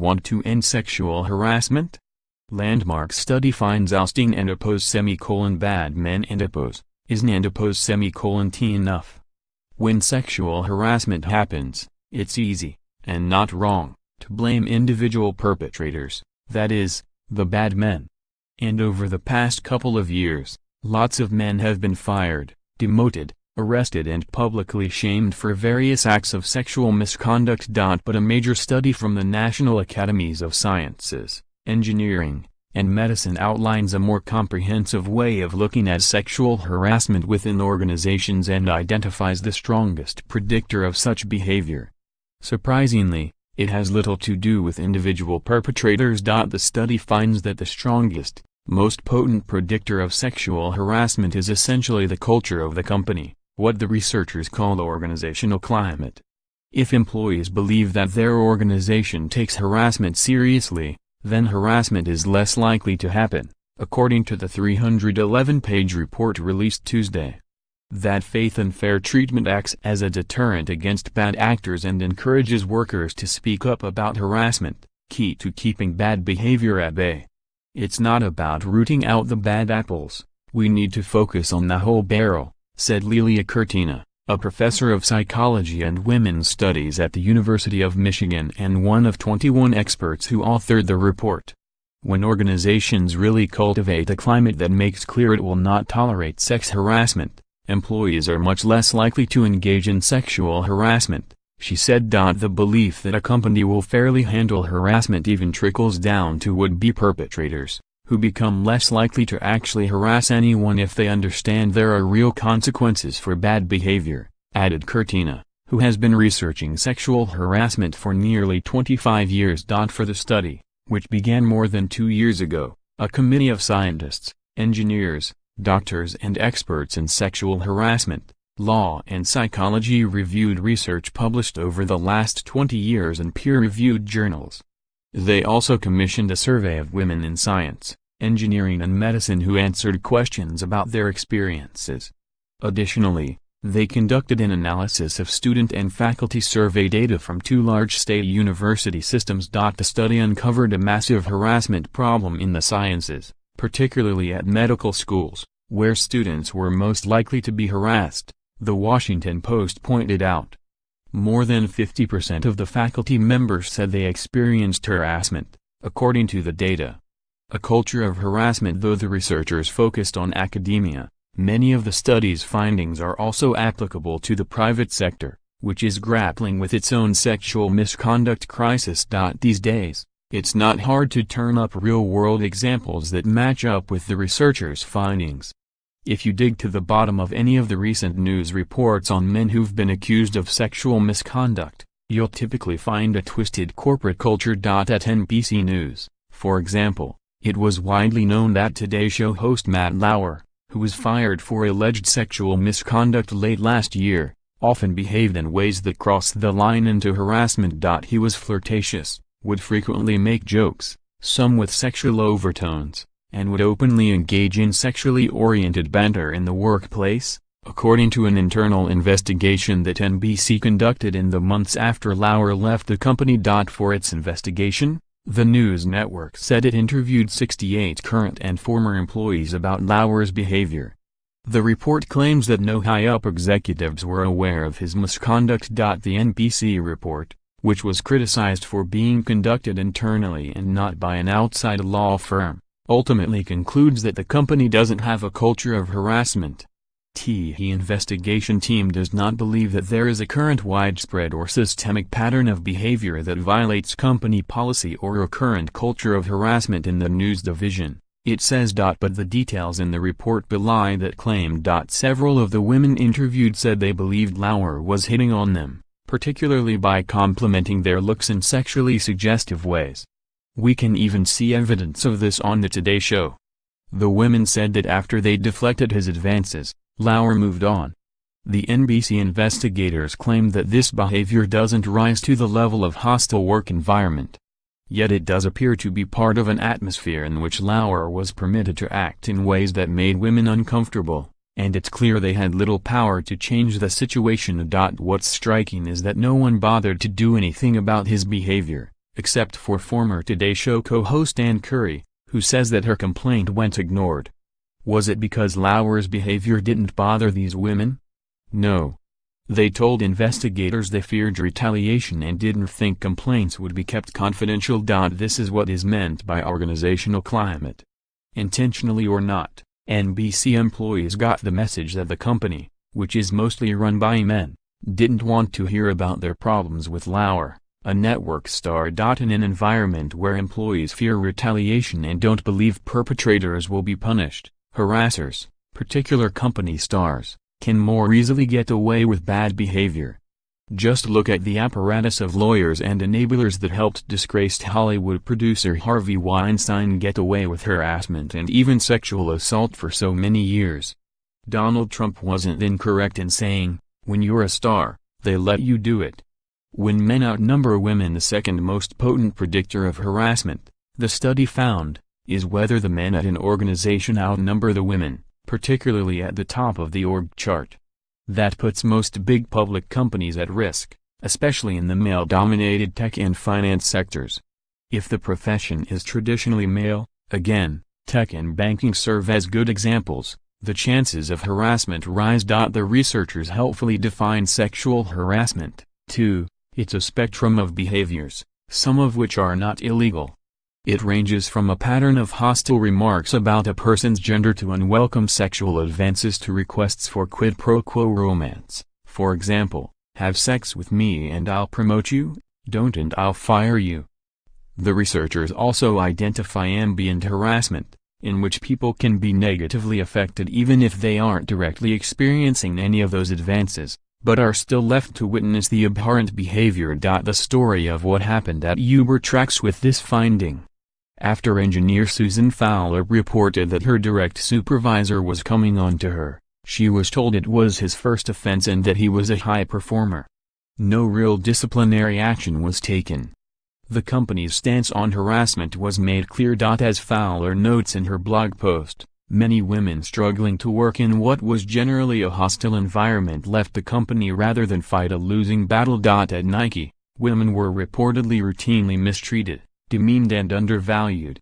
Want to end sexual harassment? Landmark study finds ousting and oppose bad men and oppose, Isn&apos T enough. When sexual harassment happens, it's easy, and not wrong, to blame individual perpetrators, that is, the bad men. And over the past couple of years, lots of men have been fired, demoted, arrested and publicly shamed for various acts of sexual misconduct. But a major study from the National Academies of Sciences, Engineering, and Medicine outlines a more comprehensive way of looking at sexual harassment within organizations and identifies the strongest predictor of such behavior. Surprisingly, it has little to do with individual perpetrators. The study finds that the strongest, most potent predictor of sexual harassment is essentially the culture of the company, what the researchers call organizational climate. If employees believe that their organization takes harassment seriously, then harassment is less likely to happen, according to the 311-page report released Tuesday. That faith and fair treatment acts as a deterrent against bad actors and encourages workers to speak up about harassment, key to keeping bad behavior at bay. It's not about rooting out the bad apples, we need to focus on the whole barrel, said Lilia Curtina, a professor of psychology and women's studies at the University of Michigan and one of 21 experts who authored the report. When organizations really cultivate a climate that makes clear it will not tolerate sex harassment, employees are much less likely to engage in sexual harassment, she said. The belief that a company will fairly handle harassment even trickles down to would-be perpetrators, who become less likely to actually harass anyone if they understand there are real consequences for bad behavior, added Curtina, who has been researching sexual harassment for nearly 25 years. For the study, which began more than 2 years ago, a committee of scientists, engineers, doctors and experts in sexual harassment, law and psychology reviewed research published over the last 20 years in peer-reviewed journals. They also commissioned a survey of women in science, engineering and medicine who answered questions about their experiences. Additionally, they conducted an analysis of student and faculty survey data from 2 large state university systems. The study uncovered a massive harassment problem in the sciences, particularly at medical schools, where students were most likely to be harassed, The Washington Post pointed out. More than 50% of the faculty members said they experienced harassment, according to the data. A culture of harassment. Though the researchers focused on academia, many of the study's findings are also applicable to the private sector, which is grappling with its own sexual misconduct crisis. These days, it's not hard to turn up real-world examples that match up with the researchers' findings. If you dig to the bottom of any of the recent news reports on men who've been accused of sexual misconduct, you'll typically find a twisted corporate culture. At NBC News, for example, it was widely known that Today Show host Matt Lauer, who was fired for alleged sexual misconduct late last year, often behaved in ways that crossed the line into harassment. He was flirtatious, would frequently make jokes, some with sexual overtones, and would openly engage in sexually oriented banter in the workplace, according to an internal investigation that NBC conducted in the months after Lauer left the company. For its investigation, the news network said it interviewed 68 current and former employees about Lauer's behavior. The report claims that no high-up executives were aware of his misconduct. The NBC report, which was criticized for being conducted internally and not by an outside law firm, ultimately concludes that the company doesn't have a culture of harassment. The investigation team does not believe that there is a current widespread or systemic pattern of behavior that violates company policy or a current culture of harassment in the news division, it says. But the details in the report belie that claim. Several of the women interviewed said they believed Lauer was hitting on them, particularly by complimenting their looks in sexually suggestive ways. We can even see evidence of this on the Today Show. The women said that after they deflected his advances, Lauer moved on. The NBC investigators claimed that this behavior doesn't rise to the level of hostile work environment. Yet it does appear to be part of an atmosphere in which Lauer was permitted to act in ways that made women uncomfortable, and it's clear they had little power to change the situation. What's striking is that no one bothered to do anything about his behavior, except for former Today Show co-host Ann Curry, who says that her complaint went ignored. Was it because Lauer's behavior didn't bother these women? No. They told investigators they feared retaliation and didn't think complaints would be kept confidential. This is what is meant by organizational climate. Intentionally or not, NBC employees got the message that the company, which is mostly run by men, didn't want to hear about their problems with Lauer, a network star. In an environment where employees fear retaliation and don't believe perpetrators will be punished, harassers, particular company stars, can more easily get away with bad behavior. Just look at the apparatus of lawyers and enablers that helped disgraced Hollywood producer Harvey Weinstein get away with harassment and even sexual assault for so many years. Donald Trump wasn't incorrect in saying, when you're a star, they let you do it. When men outnumber women, the second most potent predictor of harassment, the study found, is whether the men at an organization outnumber the women, particularly at the top of the org chart. That puts most big public companies at risk, especially in the male-dominated tech and finance sectors. If the profession is traditionally male, again, tech and banking serve as good examples, the chances of harassment rise. The researchers helpfully define sexual harassment, too. It's a spectrum of behaviors, some of which are not illegal. It ranges from a pattern of hostile remarks about a person's gender to unwelcome sexual advances to requests for quid pro quo romance. For example, have sex with me and I'll promote you, don't and I'll fire you. The researchers also identify ambient harassment, in which people can be negatively affected even if they aren't directly experiencing any of those advances, but are still left to witness the abhorrent behavior. The story of what happened at Uber tracks with this finding. After engineer Susan Fowler reported that her direct supervisor was coming on to her, she was told it was his first offense and that he was a high performer. No real disciplinary action was taken. The company's stance on harassment was made clear. As Fowler notes in her blog post, many women struggling to work in what was generally a hostile environment left the company rather than fight a losing battle. At Nike, women were reportedly routinely mistreated, demeaned and undervalued.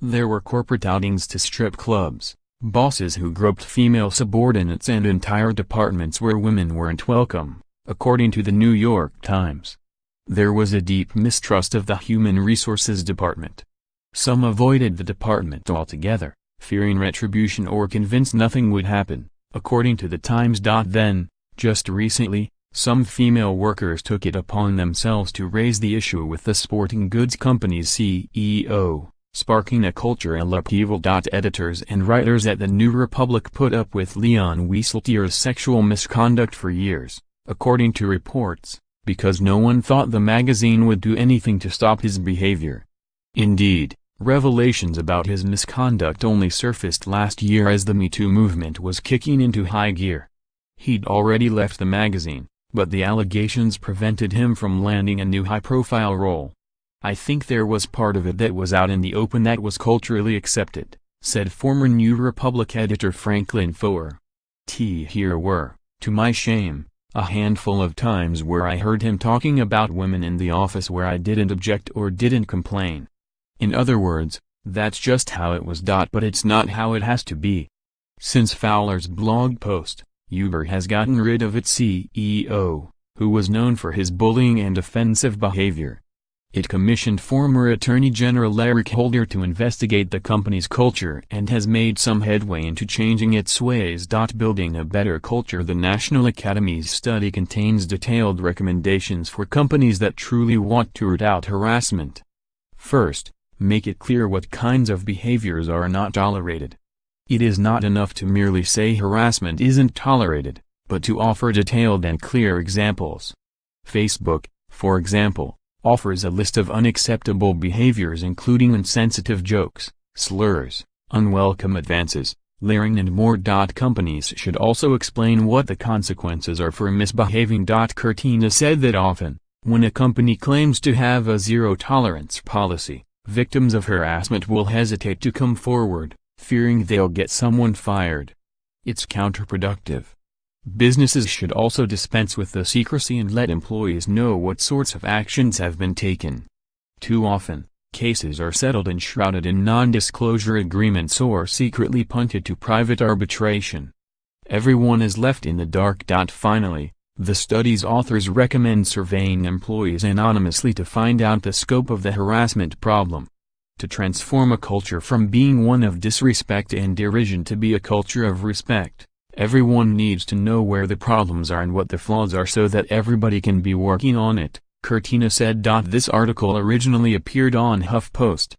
There were corporate outings to strip clubs, bosses who groped female subordinates and entire departments where women weren't welcome, according to the New York Times. There was a deep mistrust of the Human Resources Department. Some avoided the department altogether, fearing retribution or convinced nothing would happen, according to the Times. Then, just recently, some female workers took it upon themselves to raise the issue with the sporting goods company's CEO, sparking a cultural upheaval. Editors and writers at the New Republic put up with Leon Wieseltier's sexual misconduct for years, according to reports, because no one thought the magazine would do anything to stop his behavior. Indeed, revelations about his misconduct only surfaced last year as the Me Too movement was kicking into high gear. He'd already left the magazine, but the allegations prevented him from landing a new high-profile role. I think there was part of it that was out in the open that was culturally accepted, said former New Republic editor Franklin Foer. Here were, to my shame, a handful of times where I heard him talking about women in the office where I didn't object or didn't complain. In other words, that's just how it was. But it's not how it has to be. Since Fowler's blog post, Uber has gotten rid of its CEO, who was known for his bullying and offensive behavior. It commissioned former Attorney General Eric Holder to investigate the company's culture and has made some headway into changing its ways. Building a better culture. The National Academies study contains detailed recommendations for companies that truly want to root out harassment. First, make it clear what kinds of behaviors are not tolerated. It is not enough to merely say harassment isn't tolerated, but to offer detailed and clear examples. Facebook, for example, offers a list of unacceptable behaviors including insensitive jokes, slurs, unwelcome advances, leering and more. Companies should also explain what the consequences are for misbehaving. Cortina said that often, when a company claims to have a zero-tolerance policy, victims of harassment will hesitate to come forward, fearing they'll get someone fired. It's counterproductive. Businesses should also dispense with the secrecy and let employees know what sorts of actions have been taken. Too often, cases are settled and shrouded in non-disclosure agreements or secretly punted to private arbitration. Everyone is left in the dark. Finally, the study's authors recommend surveying employees anonymously to find out the scope of the harassment problem. To transform a culture from being one of disrespect and derision to be a culture of respect, everyone needs to know where the problems are and what the flaws are so that everybody can be working on it, Cortina said. This article originally appeared on HuffPost.